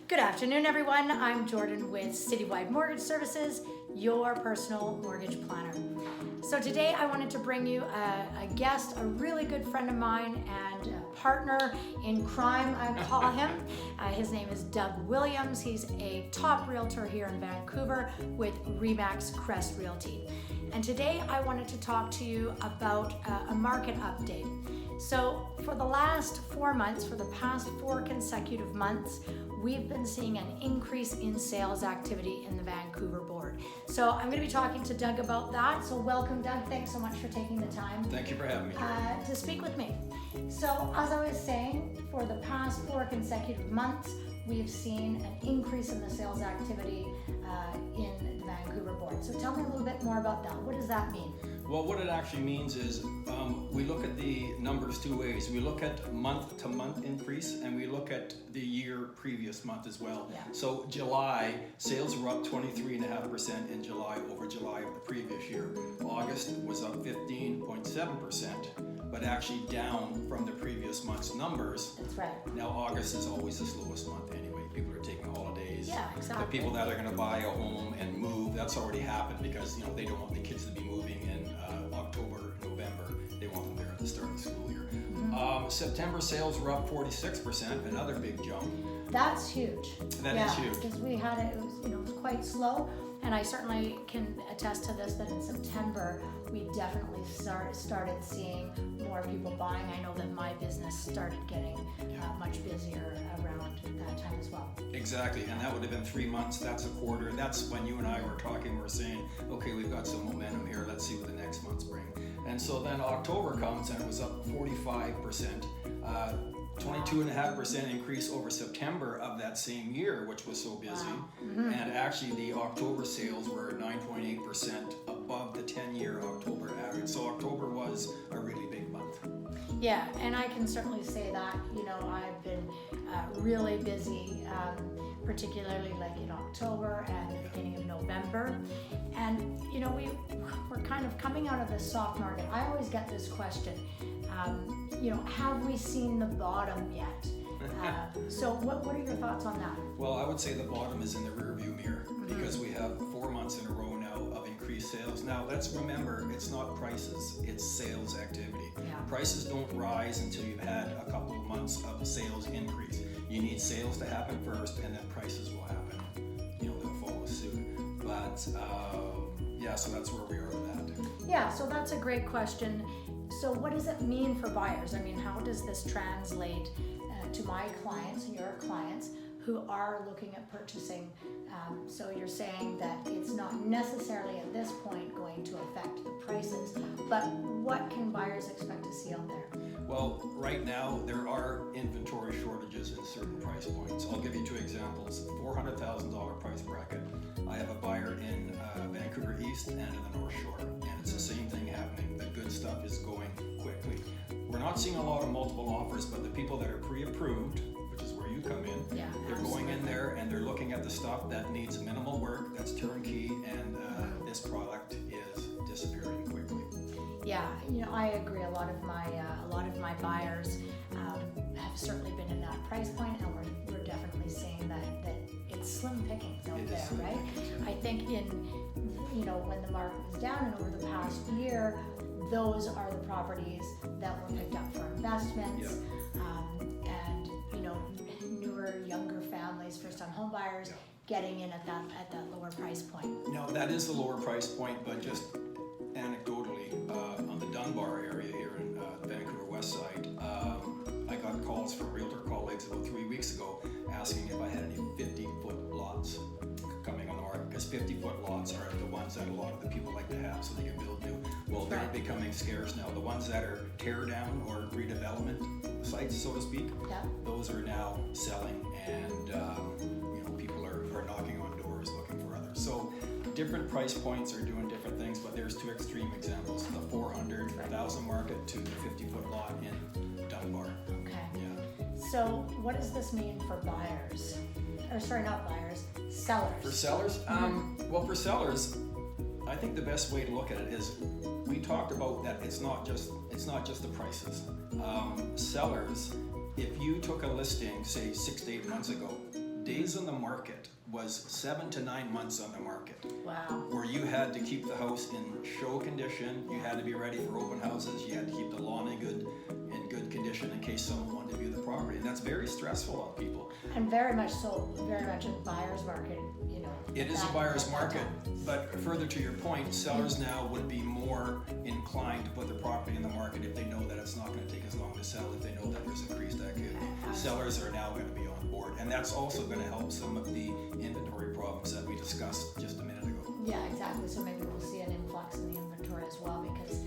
Good afternoon, everyone. I'm Jordan with Citywide Mortgage Services, your personal mortgage planner. So today I wanted to bring you a guest, a really good friend of mine and a partner in crime, I call him. His name is Doug Williams. He's a top realtor here in Vancouver with Remax Crest Realty. And today I wanted to talk to you about a market update. So for the last 4 months, for the past 4 consecutive months, we've been seeing an increase in sales activity in the Vancouver board. So I'm going to be talking to Doug about that. So welcome, Doug. Thanks so much for taking the time. Thank you for having me. To speak with me. So as I was saying, for the past 4 consecutive months, we've seen an increase in the sales activity in the Vancouver board. So tell me a little bit more about that. What does that mean? Well, what it actually means is we look at the numbers 2 ways. We look at month-to-month increase, and we look at the year previous month as well. Yeah. So July, sales were up 23.5% in July over July of the previous year. August was up 15.7%, but actually down from the previous month's numbers. That's right. Now, August is always the slowest month anyway. People are taking holidays. Yeah, exactly. The people that are going to buy a home and move, that's already happened because they don't want the kids to be moving in October, November. They want them there at the start of the school year. Mm-hmm. September sales were up 46%, another big jump. That's huge. That is huge. Because we had it was quite slow, and I certainly can attest to this that in September we definitely started seeing more people buying. I know that my business started getting much busier around that time as well. Exactly, and that would have been 3 months. That's a quarter. That's when you and I were talking. We're saying, okay, we've got some momentum here. Let's see what the next months bring. And so then October comes and it was up 45%. 22.5% increase over September of that same year, which was so busy. Wow. Mm-hmm. And actually the October sales were 9.8% above the 10-year October average. So October was a really big month. Yeah, and I can certainly say that, I've been really busy, particularly like in October and the beginning of November. And, we're kind of coming out of the soft market. I always get this question, have we seen the bottom yet? So what are your thoughts on that? Well, I would say the bottom is in the rearview mirror because we have 4 months in a row now of increased sales. Now, let's remember, it's not prices, it's sales activity. Yeah. Prices don't rise until you've had a couple of months of sales increase. You need sales to happen first, and then prices will happen. They'll follow suit. But, so that's where we are with that. Yeah, so that's a great question. So what does it mean for buyers? I mean, how does this translate to my clients and your clients who are looking at purchasing? So you're saying that it's not necessarily at this point going to affect the prices, but what can buyers expect to see out there? Well, right now there are inventory shortages in certain price points. I'll give you 2 examples. $400,000 price bracket. I have a buyer in Vancouver East and in the North Shore, and it's the same thing happening. The good stuff is going quickly. We're not seeing a lot of multiple offers, but the people that are pre-approved, which is where you come in, they're going in there and they're looking at the stuff that needs minimal work, that's turnkey, and this product is disappearing quickly. Yeah, I agree. A lot of my buyers have certainly been in that price point, and we're definitely seeing that it's slim pickings out there, right? I think when the market was down and over the past year, those are the properties that were picked up for investments, and newer, younger families, first-time home buyers getting in at that lower price point. No, that is the lower price point, but just anecdotally, on the Dunbar area here in the Vancouver West Side, I got calls from realtor colleagues about 3 weeks ago asking if I had any 50-foot lots coming on the market, because 50-foot lots are the ones that a lot of the people like to have so they can build new. Well, they're becoming scarce now. The ones that are tear down or redevelopment sites, so to speak, those are now selling, and people are knocking on doors looking for others. So different price points are doing different things, but there's 2 extreme examples: the 400,000 market to the 50-foot lot in Dunbar. Okay. Yeah. So what does this mean for buyers? Or sorry, not buyers, sellers. For sellers? Well, for sellers, I think the best way to look at it is we talked about that it's not just the prices. Sellers, if you took a listing, say 6 to 8 months ago, days on the market was 7 to 9 months on the market. Wow. Where you had to keep the house in show condition, you had to be ready for open houses, you had to keep the lawn in good condition in case someone wanted to view the property, and that's very stressful on people. And very much so, very much a buyer's market, you know. It is a buyer's market, but further to your point, sellers now would be more inclined to put their property in the market if they know that it's not going to take as long to sell, if they know that there's increased activity. Sellers are now going to be on board, and that's also going to help some of the inventory problems that we discussed just a minute ago. Yeah, exactly. So maybe we'll see an influx in the inventory as well, because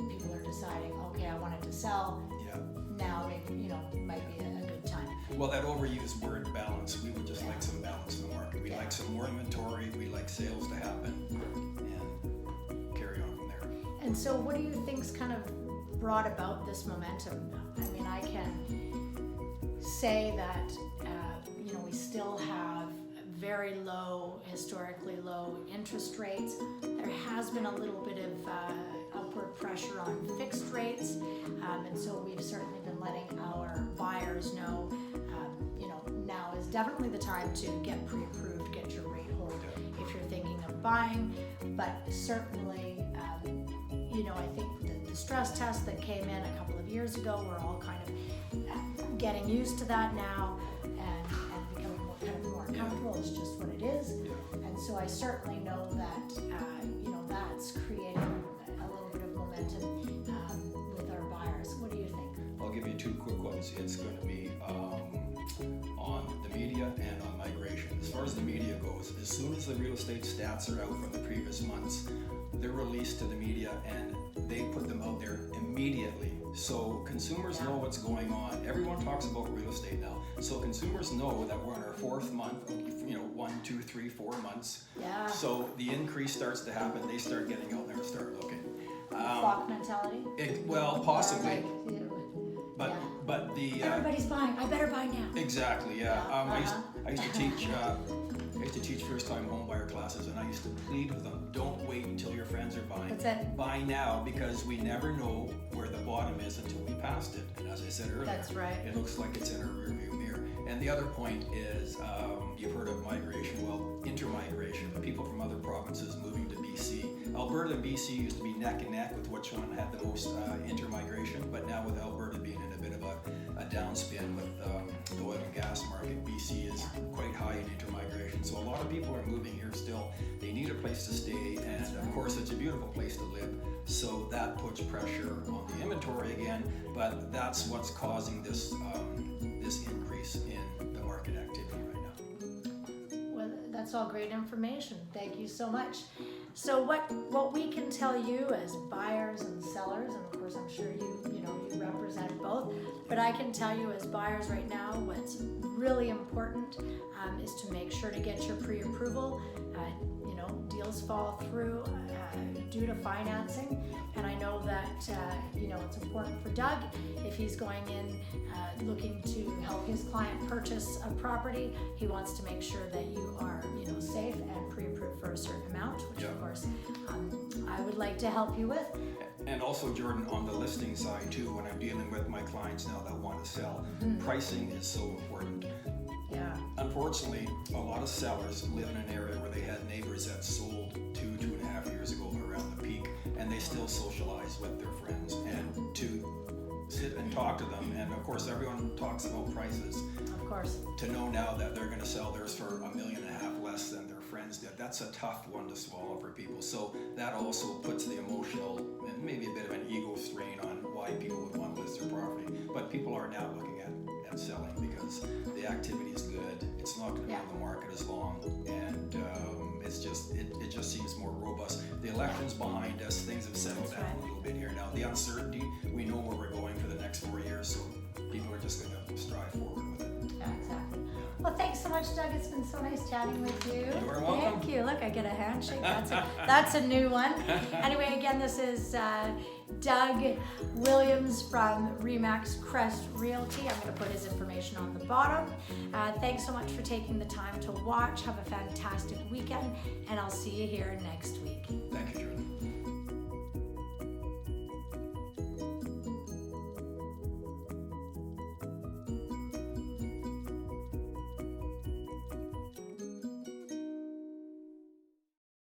people are deciding, okay, I want it to sell. Yeah. Now, maybe, you know, might be a good time. Well, that overused word balance, we would just like some balance in the market. We'd like some more inventory, we'd like sales to happen, and carry on from there. And so what do you think's kind of brought about this momentum? I mean, I can say that, you know, we still have very low, historically low interest rates. There has been a little bit of upward pressure on fixed rates, and so we've certainly been letting our buyers know, you know, now is definitely the time to get pre-approved, get your rate hold if you're thinking of buying. But certainly, you know, I think the stress test that came in a couple of years ago, we're all kind of getting used to that now, and becoming more comfortable. It's just what it is. And so I certainly know that, you know, that's creating a little bit of momentum with our buyers. What do you think? I'll give you two quick ones. It's going to be on the media and on migration. As far as the media goes, as soon as the real estate stats are out from the previous months, they're released to the media and they put them out there immediately. So consumers know what's going on. Everyone talks about real estate now. So consumers know that we're in our fourth month, you know, 1, 2, 3, 4 months. Yeah. So the increase starts to happen. They start getting out there and start looking. Flock mentality? Well, possibly. Like, you know, But the everybody's buying. I better buy now. exactly, yeah. I used to teach first-time homebuyer classes, and I used to plead with them: don't wait until your friends are buying. That's it. Buy now, because we never know where the bottom is until we passed it. And as I said earlier, That's right. it looks like it's in our rearview mirror. And the other point is, you've heard of migration. Well, intermigration, people from other provinces moving to BC. Alberta and BC used to be neck and neck with which one had the most intermigration, but now with Alberta being in a bit of a downspin with the oil and gas market, BC is quite high in intermigration. So a lot of people are moving here still. They need a place to stay, and of course it's a beautiful place to live. So that puts pressure on the inventory again, but that's what's causing this this increase in the market activity right now. Well, that's all great information. Thank you so much. So what we can tell you as buyers and sellers, and of course I'm sure you represent both, but I can tell you as buyers right now, what's really important is to make sure to get your pre-approval. You know, deals fall through due to financing, and I know that you know, it's important for Doug if he's going in looking to help his client purchase a property. He wants to make sure that you are, you know, safe and pre-approved for a certain amount, which of course I would like to help you with. And also, Jordan, on the listing side too, when I'm dealing with my clients now that want to sell, pricing is so important. Yeah. Unfortunately, a lot of sellers live in an area where they had neighbors that sold 2.5 years ago around the peak, and they still socialize with their friends, and to sit and talk to them. And of course, everyone talks about prices. Of course. To know now that they're going to sell theirs for $1.5 million less than their friends did, that's a tough one to swallow for people. So that also puts the emotional and maybe a bit of an ego strain on why people would want to list their property. But people are now looking at selling because the activity is good. It's not going to be on the market as long, and it's just it just seems more robust. The election's behind us. Things have settled down a little bit here now. The uncertainty, we know where we're going for the next 4 years, so people are just going to strive forward with it. Yeah, exactly. Well, thanks so much, Doug. It's been so nice chatting with you. You are welcome. Thank you. Look, I get a handshake. That's a new one. Anyway, again, this is Doug Williams from Remax Crest Realty. I'm going to put his information on the bottom. Thanks so much for taking the time to watch. Have a fantastic weekend, and I'll see you here next week. Thank you, Jordan.